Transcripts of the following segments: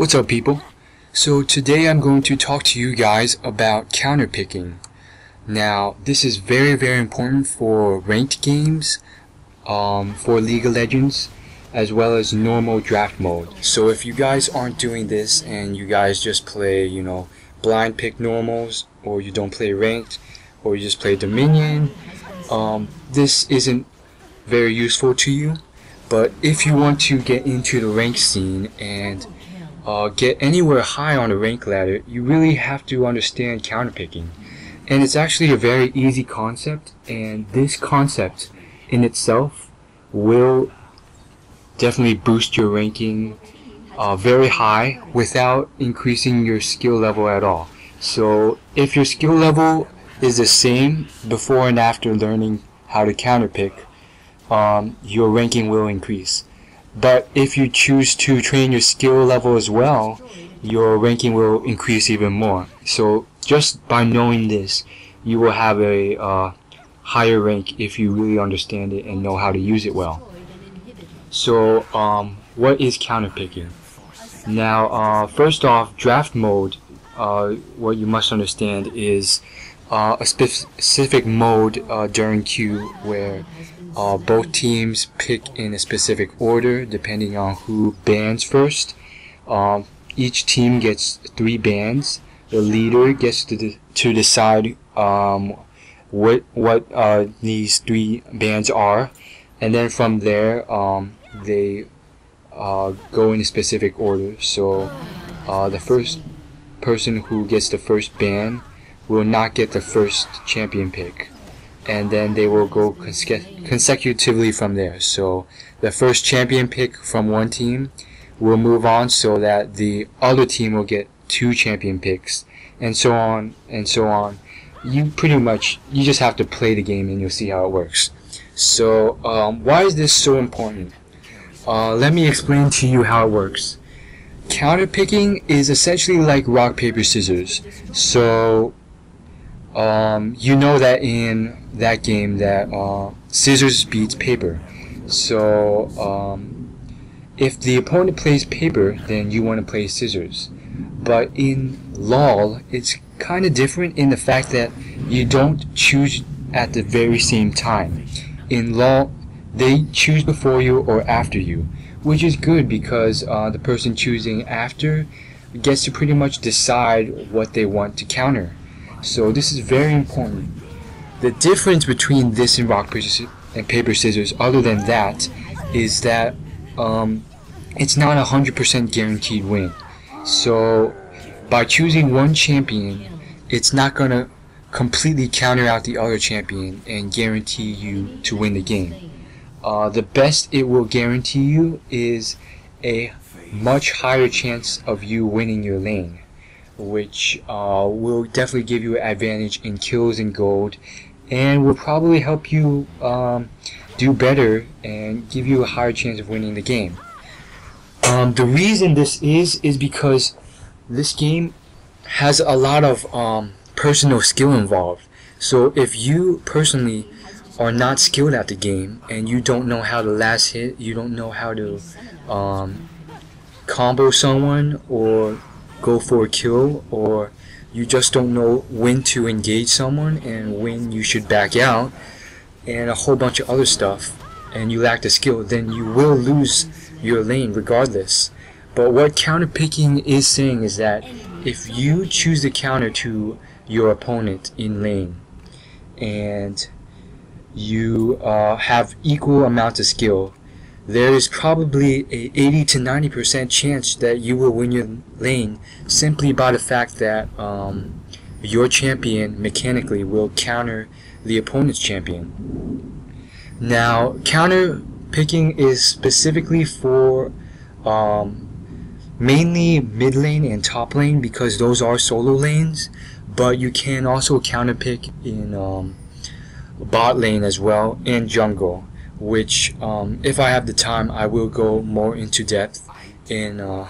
What's up, people? So today I'm going to talk to you guys about counterpicking. Now, this is very important for ranked games, for League of Legends, as well as normal draft mode. So if you guys aren't doing this and you guys just play, blind pick normals, or you don't play ranked, or you just play Dominion, this isn't very useful to you. But if you want to get into the ranked scene and get anywhere high on the rank ladder, you really have to understand counterpicking. And it's actually a very easy concept, and this concept in itself will definitely boost your ranking very high without increasing your skill level at all. So if your skill level is the same before and after learning how to counterpick, your ranking will increase. But if you choose to train your skill level as well, your ranking will increase even more. So just by knowing this, you will have a higher rank if you really understand it and know how to use it well. So what is counterpicking? Now, first off, draft mode, what you must understand is a specific mode during queue where both teams pick in a specific order depending on who bans first. Each team gets 3 bans. The leader gets to decide what these 3 bans are, and then from there they go in a specific order. So the first person who gets the first ban will not get the first champion pick, and then they will go consecutively from there. So the first champion pick from one team will move on so that the other team will get 2 champion picks, and so on and so on. You just have to play the game and you'll see how it works. So why is this so important? Let me explain to you how it works. Counterpicking is essentially like rock, paper, scissors. So you know that in that game that scissors beats paper. So if the opponent plays paper, then you want to play scissors. But in LoL, it's kind of different in the fact that you don't choose at the very same time. In LoL, they choose before you or after you, which is good because the person choosing after gets to pretty much decide what they want to counter. So this is very important. The difference between this and rock, paper, scissors, other than that, is that it's not a 100% guaranteed win. So by choosing one champion, it's not going to completely counter out the other champion and guarantee you to win the game. The best it will guarantee you is a much higher chance of you winning your lane, which will definitely give you an advantage in kills and gold, and will probably help you do better and give you a higher chance of winning the game. The reason this is because this game has a lot of personal skill involved. So if you personally are not skilled at the game and you don't know how to last hit, you don't know how to combo someone or go for a kill, or you just don't know when to engage someone and when you should back out, and a whole bunch of other stuff, and you lack the skill, then you will lose your lane regardless. But what counterpicking is saying is that if you choose the counter to your opponent in lane and you have equal amounts of skill, there is probably a 80 to 90% chance that you will win your lane simply by the fact that your champion mechanically will counter the opponent's champion. Now, counter picking is specifically for mainly mid lane and top lane because those are solo lanes, but you can also counter pick in bot lane as well and jungle, which if I have the time I will go more into depth in a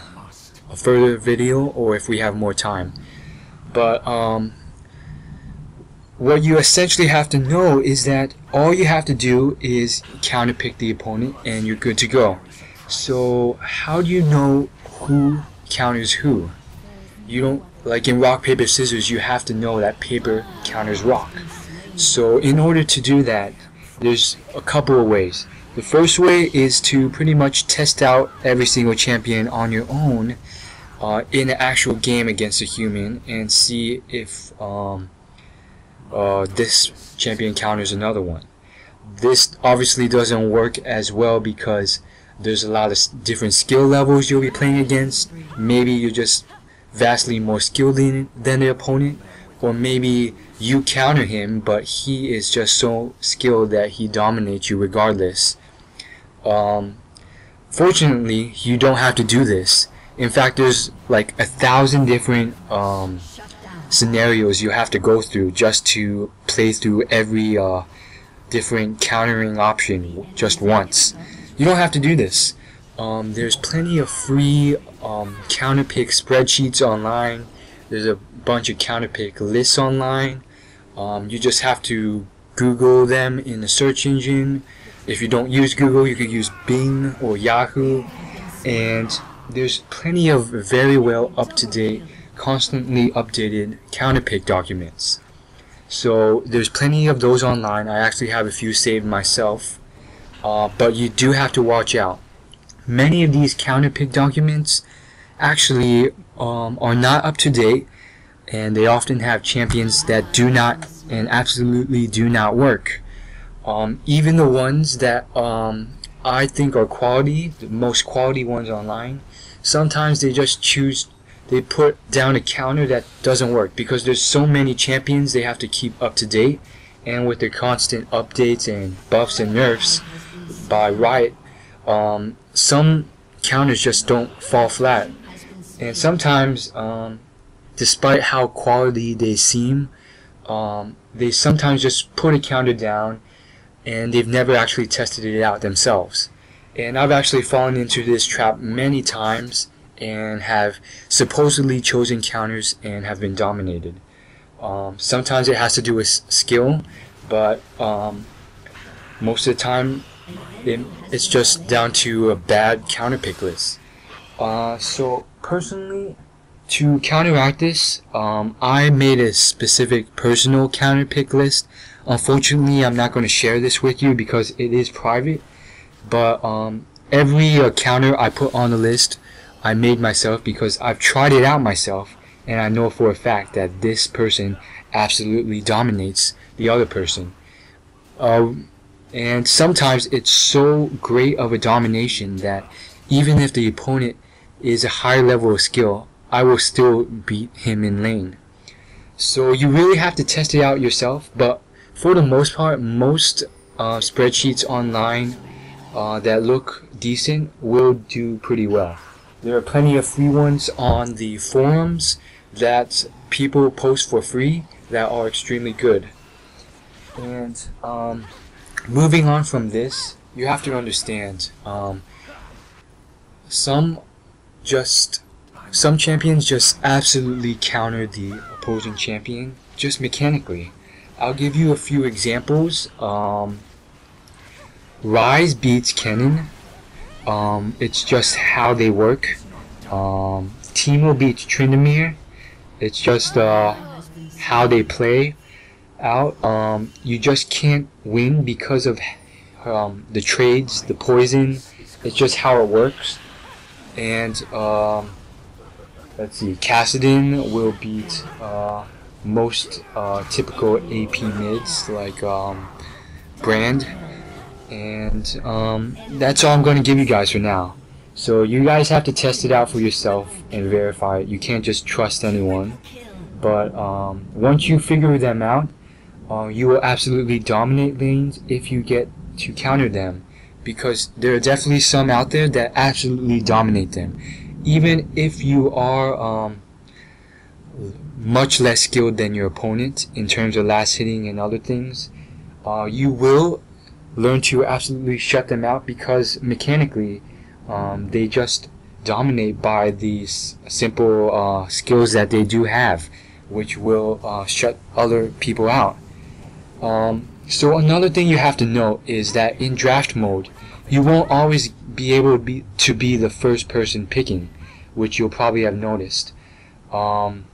further video, or if we have more time. But what you essentially have to know is that all you have to do is counterpick the opponent and you're good to go. So how do you know who counters who. You don't, like in rock, paper, scissors, you have to know that paper counters rock. So in order to do that, there's a couple of ways. The first way is to pretty much test out every single champion on your own in an actual game against a human and see if this champion counters another one. This obviously doesn't work as well because there's a lot of different skill levels you'll be playing against. Maybe you're just vastly more skilled than the opponent, or maybe you counter him but he is just so skilled that he dominates you regardless. Fortunately, you don't have to do this. In fact, there's like 1,000 different scenarios you have to go through just to play through every different countering option just once. You don't have to do this. There's plenty of free counterpick spreadsheets online. There's a bunch of counterpick lists online. You just have to Google them in the search engine. If you don't use Google, you could use Bing or Yahoo. And there's plenty of very well up-to-date, constantly updated counterpick documents. So there's plenty of those online. I actually have a few saved myself. But you do have to watch out. Many of these counterpick documents actually are not up to date, and they often have champions that do not and absolutely do not work. Even the ones that I think are quality, the most quality ones online, sometimes they just they put down a counter that doesn't work because there's so many champions they have to keep up to date, and with their constant updates and buffs and nerfs by Riot, some counters just don't fall flat. And sometimes, despite how quality they seem, they sometimes just put a counter down and they've never actually tested it out themselves. And I've actually fallen into this trap many times and have supposedly chosen counters and have been dominated. Sometimes it has to do with skill, but most of the time it's just down to a bad counterpick list. So personally, to counteract this, I made a specific personal counterpick list. Unfortunately, I'm not going to share this with you because it is private, but every counter I put on the list I made myself because I've tried it out myself, and I know for a fact that this person absolutely dominates the other person. And sometimes it's so great of a domination that even if the opponent is a high level of skill, I will still beat him in lane. So you really have to test it out yourself, but for the most part, most spreadsheets online that look decent will do pretty well. There are plenty of free ones on the forums that people post for free that are extremely good. And moving on from this, you have to understand some champions just absolutely counter the opposing champion just mechanically. I'll give you a few examples. Rise beats Kennen. It's just how they work. Teemo beats Tryndamere. It's just how they play out. You just can't win because of the trades, the poison. It's just how it works. And let's see, Kassadin will beat most typical AP mids like Brand. And that's all I'm going to give you guys for now. So you guys have to test it out for yourself and verify it. You can't just trust anyone. But once you figure them out, you will absolutely dominate lanes if you get to counter them, because there are definitely some out there that absolutely dominate them. Even if you are much less skilled than your opponent in terms of last hitting and other things, you will learn to absolutely shut them out because mechanically they just dominate by these simple skills that they do have, which will shut other people out. So another thing you have to note is that in draft mode, you won't always be able to be the first person picking. which you'll probably have noticed. And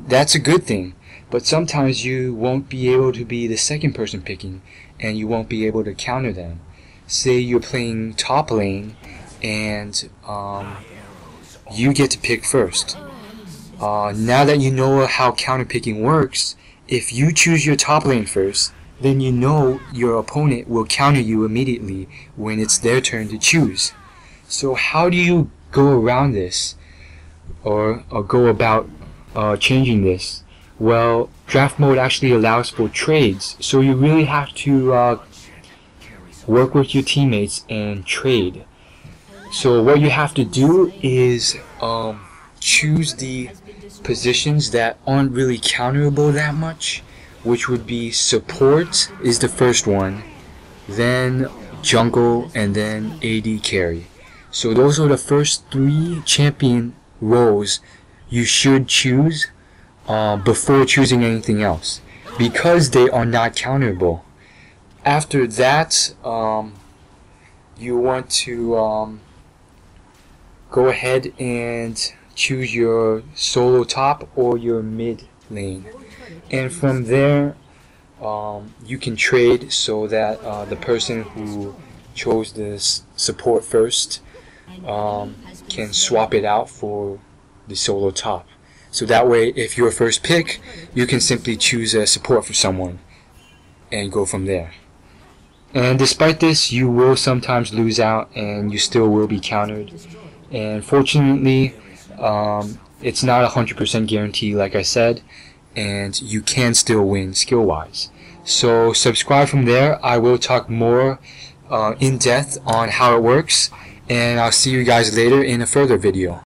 that's a good thing. But sometimes you won't be able to be the second person picking, and you won't be able to counter them. Say you're playing top lane, and you get to pick first. Now that you know how counterpicking works, if you choose your top lane first, then you know your opponent will counter you immediately when it's their turn to choose. So how do you go around this, or go about changing this? Well, draft mode actually allows for trades, so you really have to work with your teammates and trade. So what you have to do is choose the positions that aren't really counterable that much, which would be support is the first one, then jungle, and then AD carry. So those are the first 3 champion roles you should choose before choosing anything else, because they are not counterable. After that, you want to go ahead and choose your solo top or your mid lane, and from there you can trade so that the person who chose this support first can swap it out for the solo top. So that way, if you're first pick, you can simply choose a support for someone and go from there. And despite this, you will sometimes lose out and you still will be countered. And fortunately, it's not 100% guarantee, like I said, and you can still win skill-wise. So subscribe from there. I will talk more in depth on how it works, and I'll see you guys later in a further video.